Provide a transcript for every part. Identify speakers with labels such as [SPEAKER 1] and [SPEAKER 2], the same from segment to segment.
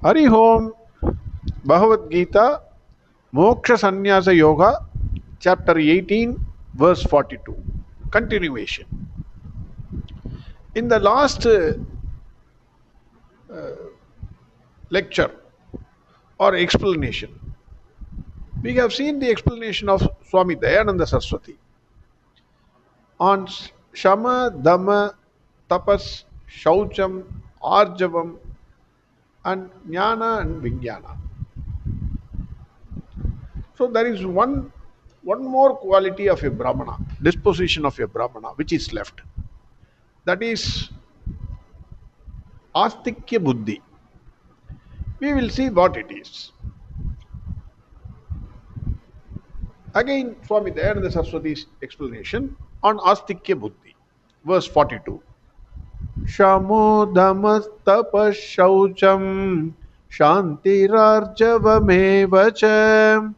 [SPEAKER 1] Hari Om, Bhagavad Gita, Moksha Sannyasa Yoga, chapter 18, verse 42. Continuation. In the last lecture or explanation, we have seen the explanation of Swami Dayananda Saraswati on Shama, Dhamma, Tapas, Shaucham, Arjavam, and Jnana and Vijnana. So there is one more quality of a Brahmana, disposition of a Brahmana, which is left. That is Astikya Buddhi. We will see what it is. Again, Swami Dayananda Saraswati's explanation on Astikya Buddhi. Verse 42. Shamo dhamas tapas shaucham shantirarjavamevacha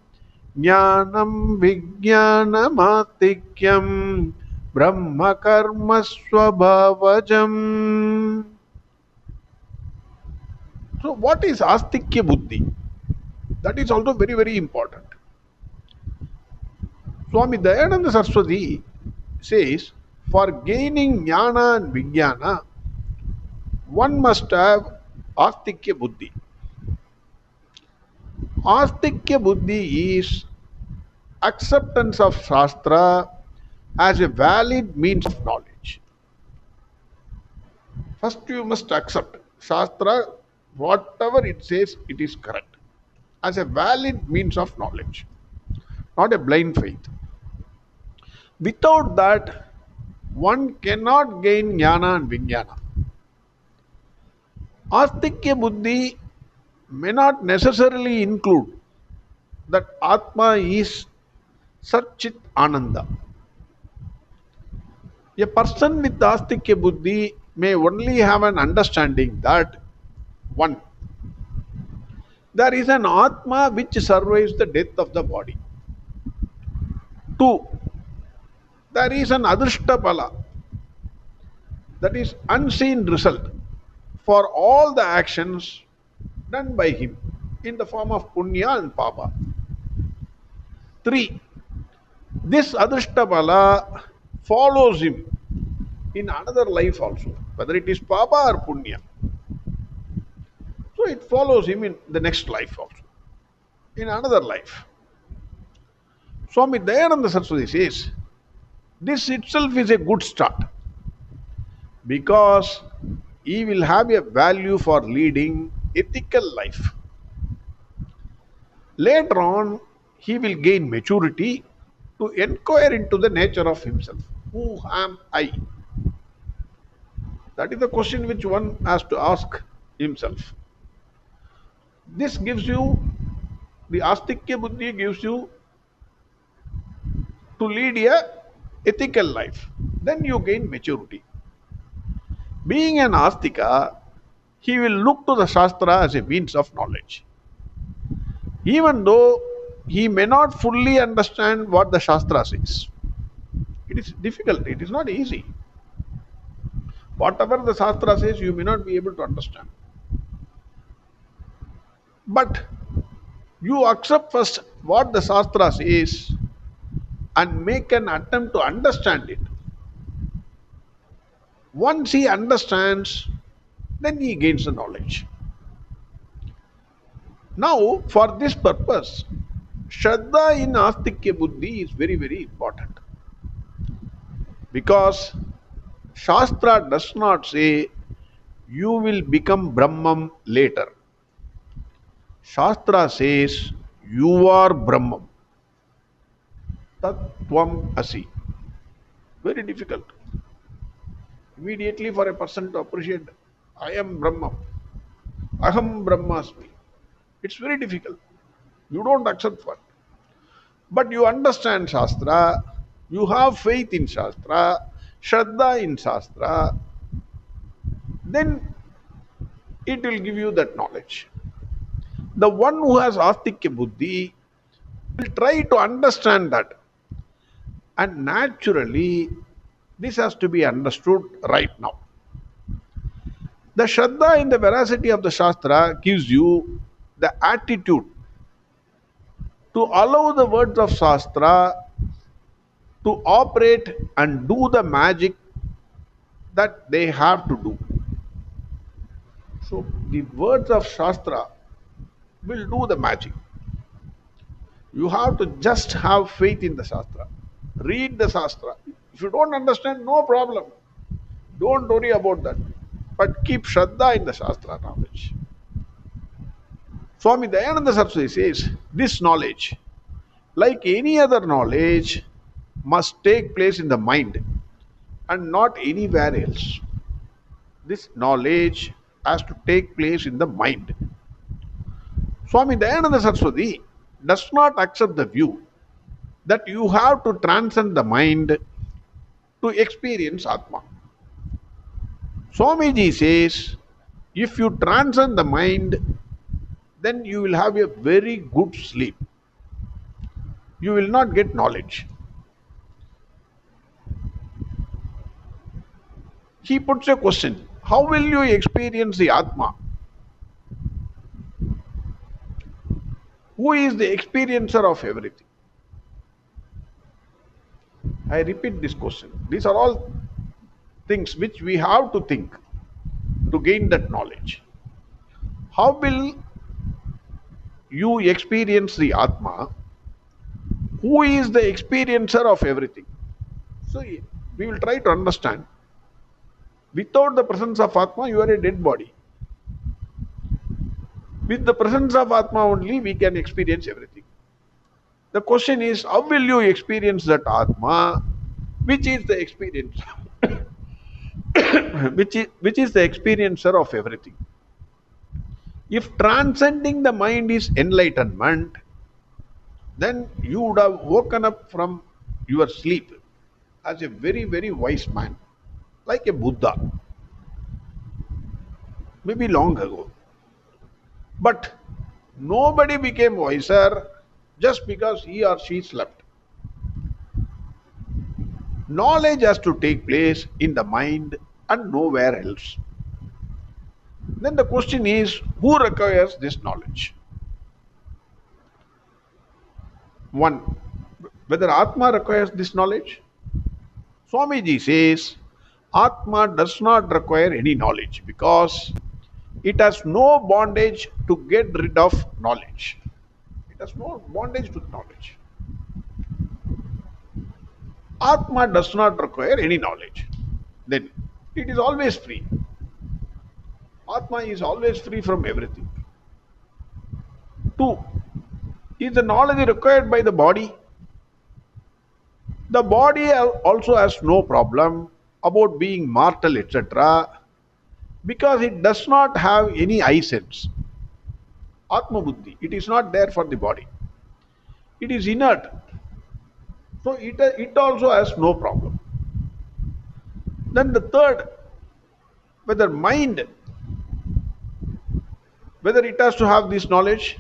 [SPEAKER 1] jnanam vijnanamatikyam brahma karma swabhavajam. So what is Astikya Buddhi? That is also very, very important. Swami Dayananda Saraswati says, for gaining jnana and vijnana, one must have Astikya Buddhi. Astikya Buddhi is acceptance of Shastra as a valid means of knowledge. First you must accept Shastra, whatever it says, it is correct, as a valid means of knowledge, not a blind faith. Without that, one cannot gain jnana and vijnana. Astikya Buddhi may not necessarily include that Atma is Satchit Ananda. A person with Astikya Buddhi may only have an understanding that 1. There is an Atma which survives the death of the body. 2. There is an Adrishta Bala, that is unseen result for all the actions done by him in the form of Punya and Papa. 3. This Adrishta Bala follows him in another life also, whether it is Papa or Punya. So it follows him in the next life also, in another life. Swami Dayananda Saraswati says, this itself is a good start, because he will have a value for leading ethical life. Later on, he will gain maturity to inquire into the nature of himself. Who am I? That is the question which one has to ask himself. This gives you, the Astikya Buddhi gives you to lead a ethical life. Then you gain maturity. Being an Astika, he will look to the Shastra as a means of knowledge. Even though he may not fully understand what the Shastra says. It is difficult, it is not easy. Whatever the Shastra says, you may not be able to understand. But you accept first what the Shastra says and make an attempt to understand it. Once he understands, then he gains the knowledge. Now, for this purpose, Shraddha in Astikya Buddhi is very, very important. Because Shastra does not say you will become Brahman later. Shastra says you are Brahman. Tat Tvam Asi. Very difficult. Immediately for a person to appreciate, I am Brahman. Aham Brahmasmi. It's very difficult. You don't accept what. But you understand Shastra, you have faith in Shastra, Shraddha in Shastra, then it will give you that knowledge. The one who has Astikya Buddhi will try to understand that. And naturally, this has to be understood right now. The Shraddha in the veracity of the Shastra gives you the attitude to allow the words of Shastra to operate and do the magic that they have to do. So the words of Shastra will do the magic. You have to just have faith in the Shastra. Read the Shastra. If you don't understand, no problem. Don't worry about that. But keep Shraddha in the Shastra knowledge. Swami Dayananda Saraswati says, this knowledge, like any other knowledge, must take place in the mind and not anywhere else. This knowledge has to take place in the mind. Swami Dayananda Saraswati does not accept the view that you have to transcend the mind to experience Atma. Swamiji says, if you transcend the mind, then you will have a very good sleep. You will not get knowledge. He puts a question, how will you experience the Atma? Who is the experiencer of everything? I repeat this question. These are all things which we have to think to gain that knowledge. How will you experience the Atma? Who is the experiencer of everything? So we will try to understand. Without the presence of Atma, you are a dead body. With the presence of Atma only, we can experience everything. The question is, how will you experience that Atma, which is the experience, which is the experiencer of everything? If transcending the mind is enlightenment, then you would have woken up from your sleep as a very, very wise man, like a Buddha, maybe long ago. But nobody became wiser just because he or she slept. Knowledge has to take place in the mind and nowhere else. Then the question is, who requires this knowledge? One, whether Atma requires this knowledge? Swamiji says, Atma does not require any knowledge because it has no bondage to get rid of knowledge. It has no bondage to knowledge. Atma does not require any knowledge. Then it is always free. Atma is always free from everything. Two, is the knowledge required by the body? The body also has no problem about being mortal, etc., because it does not have any eye sense. Atma Buddhi, it is not there for the body. It is inert. So it also has no problem. Then the third, whether mind, whether it has to have this knowledge,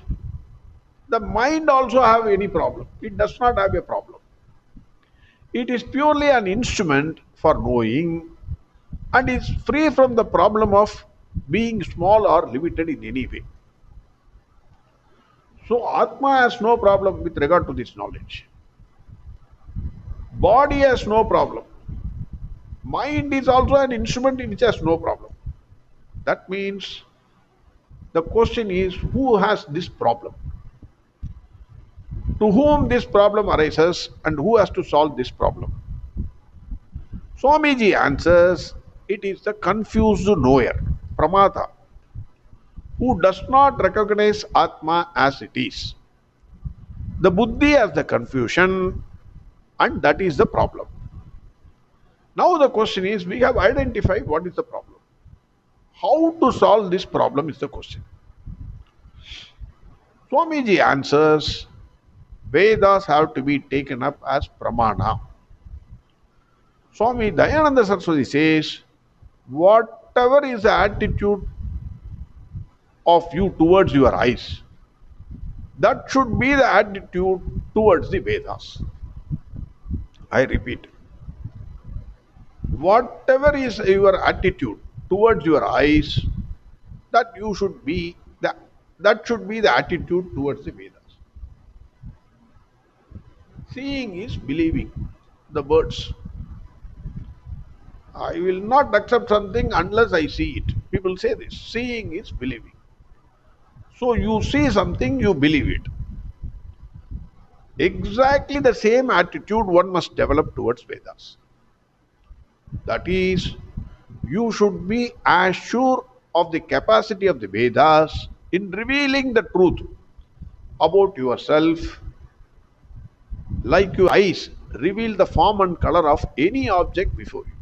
[SPEAKER 1] the mind also have any problem. It does not have a problem. It is purely an instrument for knowing and is free from the problem of being small or limited in any way. So Atma has no problem with regard to this knowledge. Body has no problem. Mind is also an instrument which has no problem. That means the question is, who has this problem? To whom this problem arises and who has to solve this problem? Swamiji answers, it is the confused knower, Pramata, who does not recognize Atma as it is. The Buddhi has the confusion, and that is the problem. Now the question is, we have identified what is the problem. How to solve this problem is the question. Swamiji answers, Vedas have to be taken up as Brahmana. Swami Dayananda Saraswati says, whatever is the attitude of you towards your eyes, that should be the attitude towards the Vedas. I repeat, whatever is your attitude towards your eyes, that you should be that should be the attitude towards the Vedas. Seeing is believing the words. I will not accept something unless I see it. People say this. Seeing is believing. So you see something, you believe it. Exactly the same attitude one must develop towards Vedas. That is, you should be as sure of the capacity of the Vedas in revealing the truth about yourself, like your eyes reveal the form and color of any object before you.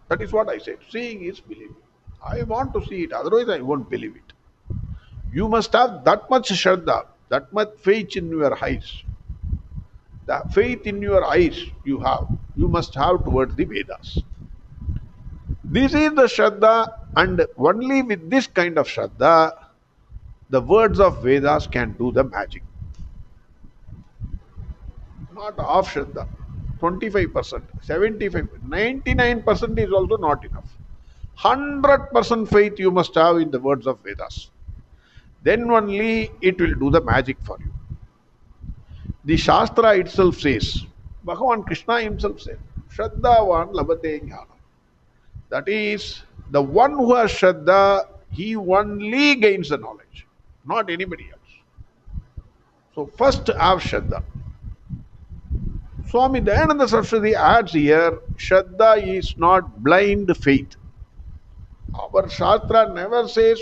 [SPEAKER 1] That is what I said. Seeing is believing. I want to see it, otherwise I won't believe it. You must have that much Shraddha, that much faith in your eyes. The faith in your eyes you must have towards the Vedas. This is the Shraddha, and only with this kind of Shraddha, the words of Vedas can do the magic. Not half Shraddha. 25%, 75%, 99% is also not enough. 100% faith you must have in the words of Vedas. Then only it will do the magic for you. The Shastra itself says, Bhagwan Krishna himself said, Shraddhavan labate jnana. That is, the one who has Shraddha, he only gains the knowledge, not anybody else. So first have Shraddha. Swami Dayananda Saraswati adds here, Shraddha is not blind faith. Our Shastra never says,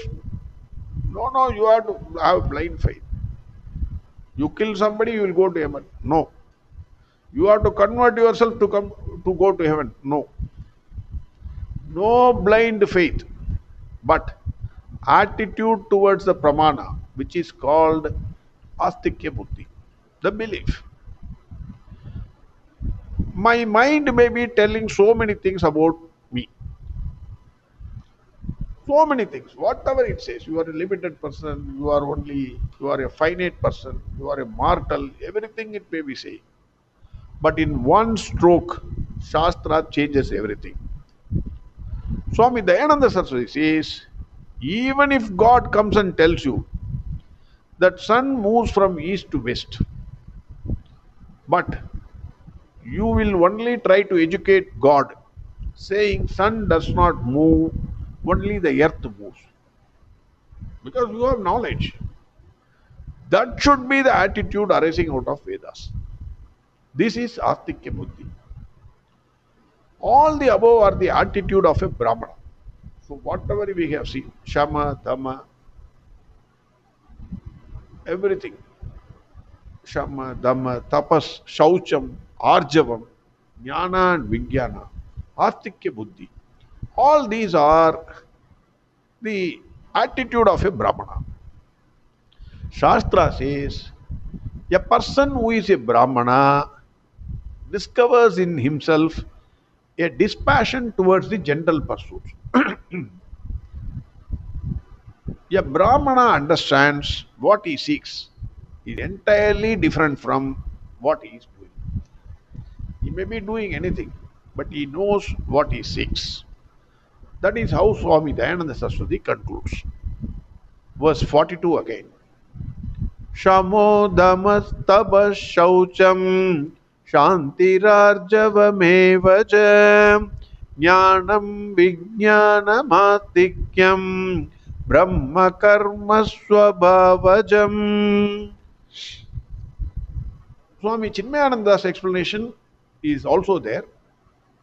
[SPEAKER 1] no, you have to have blind faith. You kill somebody, you will go to heaven. No. You have to convert yourself to go to heaven. No. No blind faith, but attitude towards the Brahmana, which is called Astikya Buddhi, the belief. My mind may be telling so many things about me. So many things, whatever it says, you are a limited person, you are a finite person, you are a mortal, everything it may be saying. But in one stroke, Shastra changes everything. Swami Dayananda Saraswati says, even if God comes and tells you that sun moves from east to west, but you will only try to educate God, saying sun does not move, only the earth moves. Because you have knowledge. That should be the attitude arising out of Vedas. This is Astikya Buddhi. All the above are the attitude of a Brahmana. So whatever we have seen, Shama, Dhamma, everything. Shama, Dhamma, Tapas, Shaucham, Arjavam, Jnana and Vijnana, Astikya Buddhi. All these are the attitude of a Brahmana. Shastra says, a person who is a Brahmana discovers in himself a dispassion towards the general pursuits. A Brahmana understands what he seeks is entirely different from what he is doing. He may be doing anything, but he knows what he seeks. That is how Swami Dayananda Saraswati concludes. Verse 42 again. Shamo damas tabas shaucham shantirarjavamevaja jnanam vijnanamastikyam brahma karma swabhavajam. Swami Chinmayananda's explanation is also there,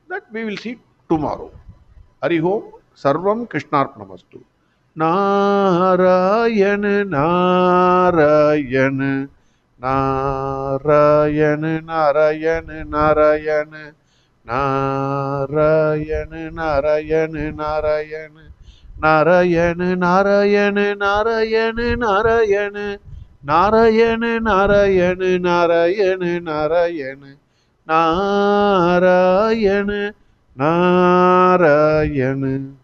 [SPEAKER 1] that we will see tomorrow. Hari Om, Sarvam Krishnarpnamastu. Narayana, Narayana, Narayana, Narayana, Narayana, Narayana, Narayana, Narayana, Narayana, Narayana, Narayana, Narayana, Narayana, Narayana, Narayana, Narayana, Narayana, Narayana.